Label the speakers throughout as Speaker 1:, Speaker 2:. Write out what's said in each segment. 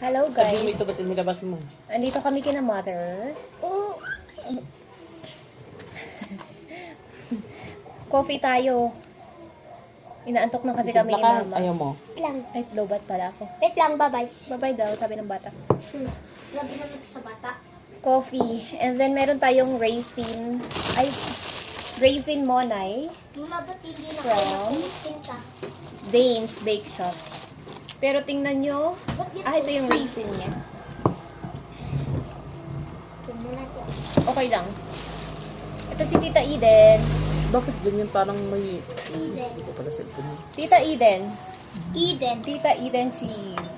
Speaker 1: Hello
Speaker 2: Sabi mo
Speaker 1: guys.
Speaker 2: ito, ba't nilabas mo?
Speaker 1: Andito kami kina mother. Coffee tayo. Inaantok na kasi kami ni
Speaker 2: Timpla ka?
Speaker 1: mama.
Speaker 2: Ayaw mo.
Speaker 3: Wait lang.
Speaker 1: Ay, lobat pala ako.
Speaker 3: Wait lang, bye-bye.
Speaker 1: Bye-bye daw, sabi ng bata.
Speaker 3: Grabe naman ito sa bata.
Speaker 1: Coffee. And then meron tayong raisin monay.
Speaker 3: Mama, ba't hindi na
Speaker 1: From?
Speaker 3: kayo kumitsin ka?
Speaker 1: Dane's Bake Shop. Pero tingnan nyo.
Speaker 3: Ba't yun?
Speaker 1: Ito yung raisin niya.
Speaker 3: Ito muna ito.
Speaker 1: Okay lang. Ito si Tita Eden.
Speaker 2: Bakit ganyan parang may...
Speaker 3: Eden.
Speaker 2: Hindi ko pala cellphone mo.
Speaker 1: Tita Eden.
Speaker 3: Eden.
Speaker 1: Tita Eden cheese.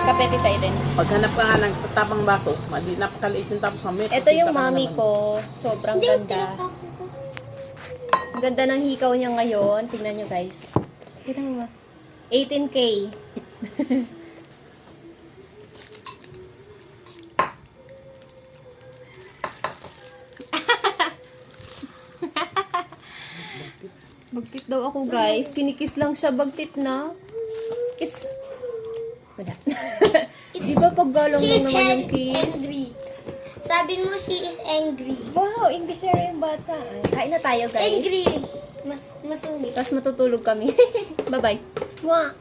Speaker 1: Kape, Tita Eden.
Speaker 2: Paghanap ka nga ng tapang baso, napakaliit yung tapos mamaya.
Speaker 1: Ito yung
Speaker 2: kita ka na
Speaker 1: mami
Speaker 2: naman.
Speaker 1: ko. Sobrang
Speaker 3: Hindi,
Speaker 1: ganda.
Speaker 3: tinatapon ko.
Speaker 1: Ang ganda ng hikaw niya ngayon. Tingnan nyo guys. Kita mo ba? 18K. Bagtit daw ako guys. Kinikis lang siya. Bagtit na. It's... Wala. Di ba pag galang
Speaker 3: She
Speaker 1: lang
Speaker 3: is
Speaker 1: naman yung kiss?
Speaker 3: angry. Sabi mo, she is angry.
Speaker 1: Wow, English na yung bata. Ay, kain na tayo guys.
Speaker 3: Angry. Masungit.
Speaker 1: Tapos matutulog kami. Bye-bye. Mwah!